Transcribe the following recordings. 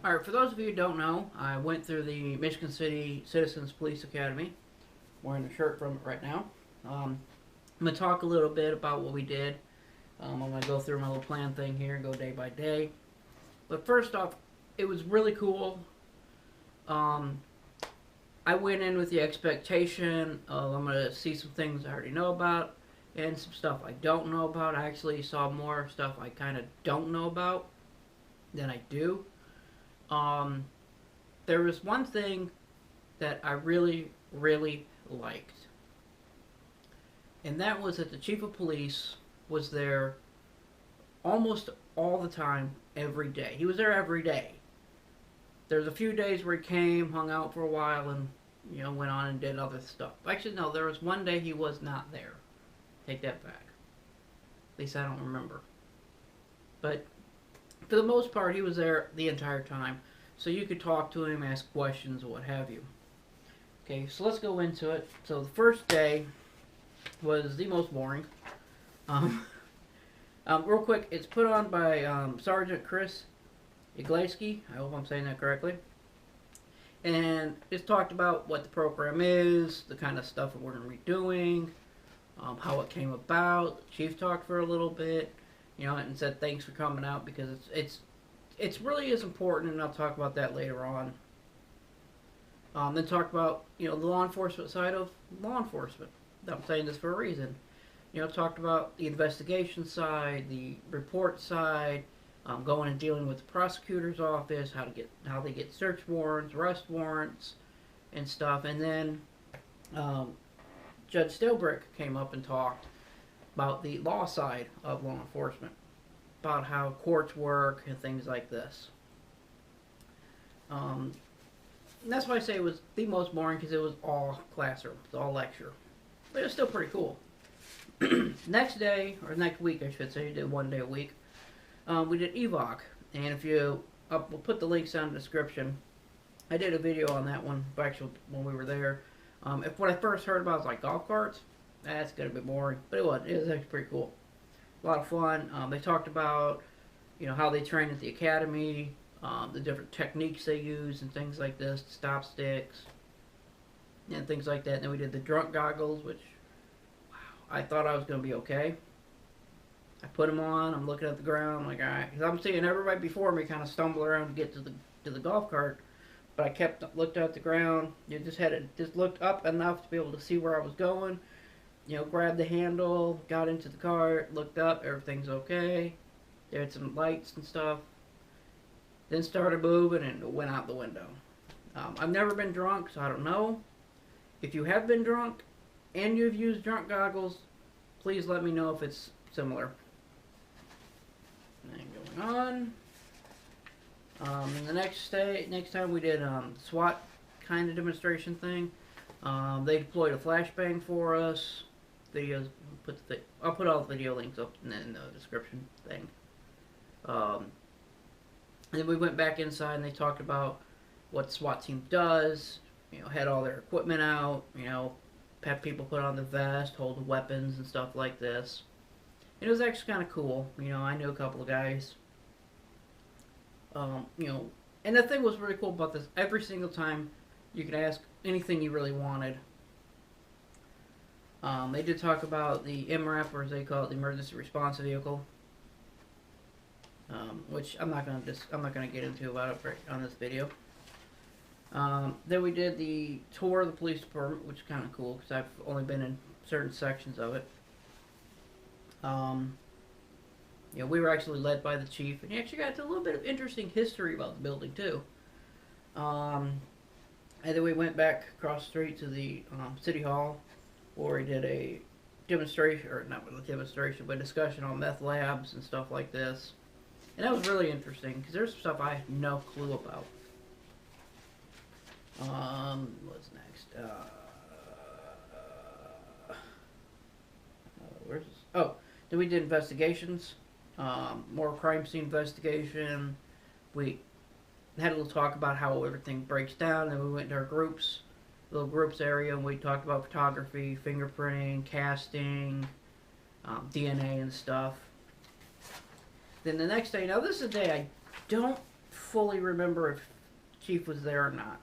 Alright, for those of you who don't know, I went through the Michigan City Citizens Police Academy. I'm wearing a shirt from it right now. I'm going to talk a little bit about what we did. I'm going to go through my little plan thing here and go day by day. But first off, it was really cool. Um, I went in with the expectation of I'm going to see some things I already know about and some stuff I don't know about. I actually saw more stuff I kind of don't know about than I do. Um, there was one thing that I really, really liked, and that was that the chief of police was there almost all the time, every day. He was there every day. There's a few days where he came, hung out for a while, and went on and did other stuff. Actually, no, there was one day he was not there. Take that back. At least I don't remember. But for the most part, he was there the entire time, so you could talk to him, ask questions, or what have you. Okay, so let's go into it. So the first day was the most boring. Um, Real quick, it's put on by Sergeant Chris Igleski. I hope I'm saying that correctly. And it's talked about what the program is, the kind of stuff that we're going to be doing, how it came about. The chief talked for a little bit, and said thanks for coming out because it's really is important, and I'll talk about that later on. Then talked about the law enforcement side of law enforcement. I'm saying this for a reason. Talked about the investigation side, the report side, going and dealing with the prosecutor's office, how they get search warrants, arrest warrants, and stuff. And then Judge Stilbrick came up and talked about the law side of law enforcement, about how courts work and things like this. And that's why I say it was the most boring, because it was all classroom, it was all lecture. But it was still pretty cool. Next day, or next week I should say, we did 1 day a week. We did evoc, and if you, we'll put the links down in the description. I did a video on that one, actually, when we were there. If when I first heard about it was like golf carts, that's gonna be boring, but it was actually pretty cool. A lot of fun. They talked about, how they train at the academy, the different techniques they use and things like this, stop sticks, and things like that. And then we did the drunk goggles, which, wow, I thought I was going to be okay. I put them on, I'm looking at the ground, I'm like, alright, because I'm seeing everybody before me kind of stumble around to get to the golf cart, but I looked at the ground, just looked up enough to be able to see where I was going, grabbed the handle, got into the cart, looked up, everything's okay, there had some lights and stuff, then started moving and went out the window. I've never been drunk, so I don't know. If you have been drunk and you've used drunk goggles, please let me know if it's similar. And going on. And the next time we did SWAT kind of demonstration thing. They deployed a flashbang for us. I'll put all the video links up in the description thing. And then we went back inside and they talked about what the SWAT team does, had all their equipment out, had people put on the vest, hold the weapons and stuff like this. And it was actually kind of cool. I knew a couple of guys. And the thing was really cool about this, every single time you could ask anything you really wanted. They did talk about the MRAP, or as they call it, the Emergency Response Vehicle. Which I'm not gonna get into about it on this video. Then we did the tour of the police department, which is kind of cool because I've only been in certain sections of it. We were actually led by the chief, and he actually got to a little bit of interesting history about the building too. And then we went back across the street to the city hall, where we did a demonstration, or not really a demonstration, but a discussion on meth labs and stuff like this. And that was really interesting, because there's stuff I had no clue about. What's next? Where's this? Oh, then we did investigations. More crime scene investigation. We had a little talk about how everything breaks down. Then we went to our little groups area, and we talked about photography, fingerprinting, casting, DNA and stuff. Then the next day, now this is a day I don't fully remember if Chief was there or not.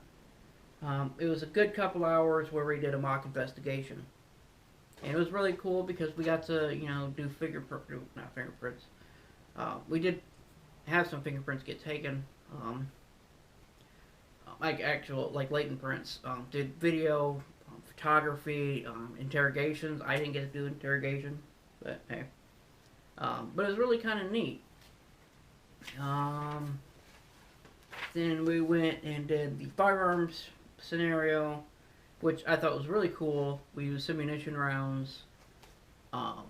It was a good couple hours where we did a mock investigation. And it was really cool because we got to, do not fingerprints. We did have some fingerprints get taken. Like latent prints. Did video, photography, interrogations. I didn't get to do interrogation, but hey. But it was really kind of neat. Then we went and did the firearms scenario, which I thought was really cool. We used ammunition rounds.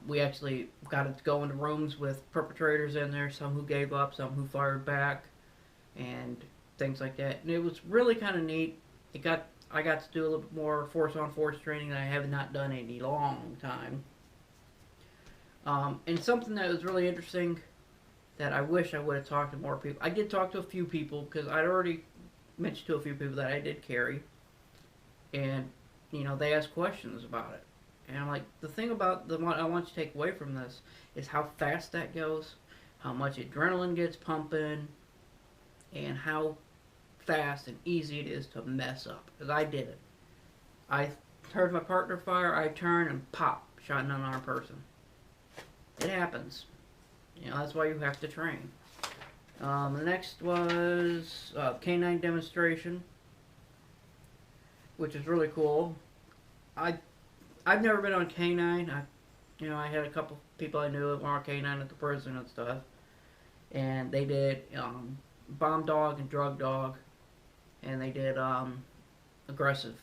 We actually got to go into rooms with perpetrators in there, some who gave up, some who fired back, and things like that. And it was really kind of neat. I got to do a little bit more force-on-force training that I have not done in a long time. And something that was really interesting that I wish I would have talked to more people. I did talk to a few people because I'd already mentioned to a few people that I did carry. And, they asked questions about it. And I'm like, the thing about the one I want you to take away from this is how fast that goes, how much adrenaline gets pumping, and how fast and easy it is to mess up. Because I did it. I heard my partner fire, I turned and pop, shot an unarmed person. It happens. That's why you have to train. The next was canine demonstration, which is really cool. I've never been on canine. I had a couple people I knew that were on canine at the prison and stuff, and they did bomb dog and drug dog, and they did aggressive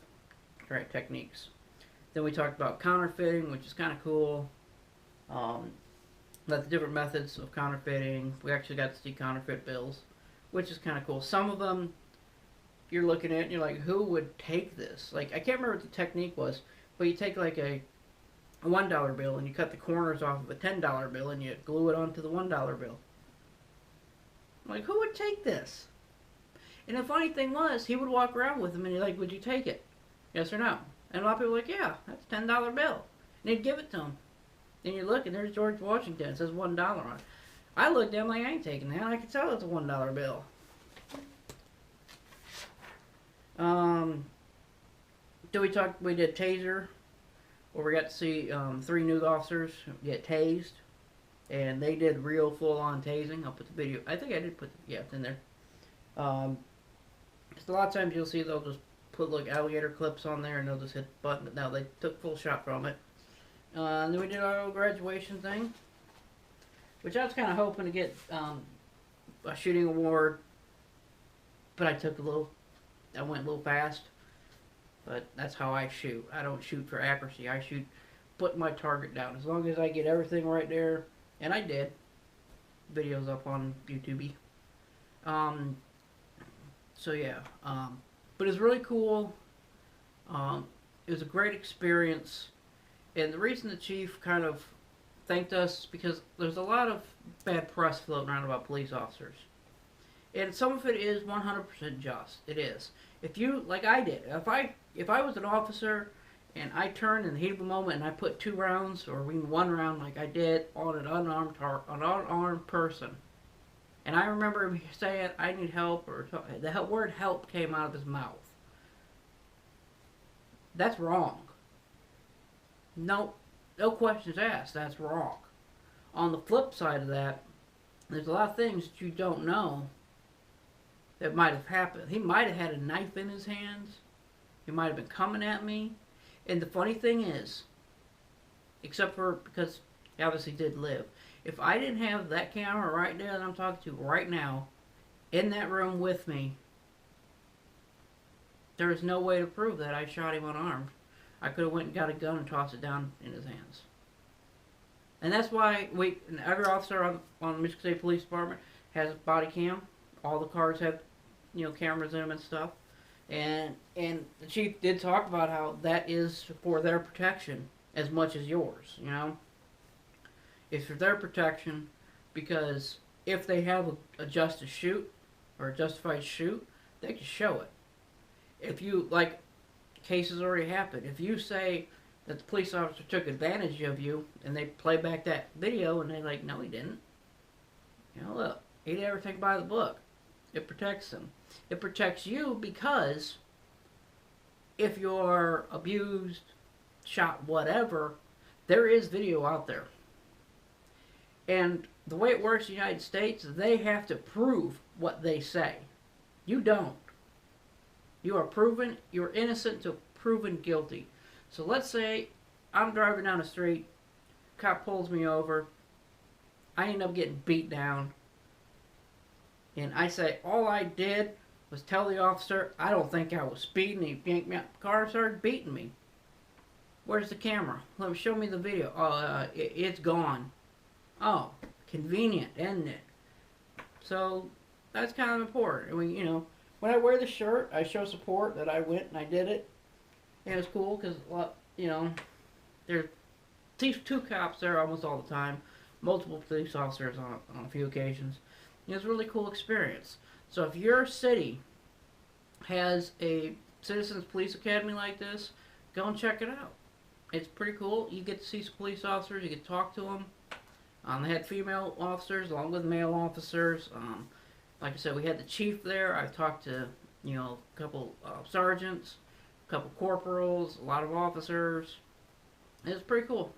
techniques. Then we talked about counterfeiting, which is kind of cool. The different methods of counterfeiting. We actually got to see counterfeit bills, which is kind of cool. Some of them you're looking at and you're like, who would take this? Like, I can't remember what the technique was, but you take like a $1 bill and you cut the corners off of a $10 bill and you glue it onto the $1 bill. I'm like, who would take this? And the funny thing was, he would walk around with them and he's like, would you take it? Yes or no? And a lot of people were like, yeah, that's a $10 bill. And he'd give it to them. Then you look, and there's George Washington. It says $1 on it. I looked at him like, I ain't taking that. I could tell it's a $1 bill. We did taser, where we got to see 3 new officers get tased. And they did real full-on tasing. I'll put the video. I think I did put it's in there. Because a lot of times you'll see they'll just put like alligator clips on there and they'll just hit the button. But now they took full shot from it. And then we did our graduation thing, which I was kind of hoping to get a shooting award, but I went a little fast. But that's how I shoot. I don't shoot for accuracy. I shoot putting my target down. As long as I get everything right there, and I did. Videos up on YouTube. So yeah, but it's really cool. It was a great experience. And the reason the chief kind of thanked us is because there's a lot of bad press floating around about police officers. And some of it is 100% just. It is. If you, like I did, if I was an officer and I turned in the heat of the moment and I put 2 rounds or even 1 round like I did on an unarmed person, and I remember him saying, I need help, or the word help came out of his mouth. That's wrong. No questions asked. That's wrong. On the flip side of that, there's a lot of things that you don't know that might have happened. He might have had a knife in his hands. He might have been coming at me. And the funny thing is, except for because he obviously did live, if I didn't have that camera right there that I'm talking to right now in that room with me, there is no way to prove that I shot him unarmed. I could have went and got a gun and tossed it down in his hands. And that's why every officer on the Michigan State Police Department has a body cam. All the cars have, cameras in them and stuff. And the chief did talk about how that is for their protection as much as yours, It's for their protection because if they have a justice shoot or a justified shoot, they can show it. If you, cases already happened. If you say that the police officer took advantage of you and they play back that video and they're like, no, he didn't. Look, he didn't ever take by the book. It protects them. It protects you because if you're abused, shot, whatever, there is video out there. And the way it works in the United States, they have to prove what they say. You don't. You are proven, you're innocent to proven guilty. So let's say I'm driving down the street, cop pulls me over, I end up getting beat down, and I say all I did was tell the officer I don't think I was speeding. He yanked me out the car and started beating me. Where's the camera? Let me show me the video. Oh, it's gone. Oh, convenient, isn't it? So that's kind of important. I mean, when I wear the shirt, I show support that I went and I did it. And it's cool because, there's two cops there almost all the time. Multiple police officers on a few occasions. It's a really cool experience. So if your city has a Citizens Police Academy like this, go and check it out. It's pretty cool. You get to see some police officers. You get to talk to them. They had female officers along with male officers. Like I said, we had the chief there. I talked to, a couple sergeants, a couple corporals, a lot of officers. It was pretty cool.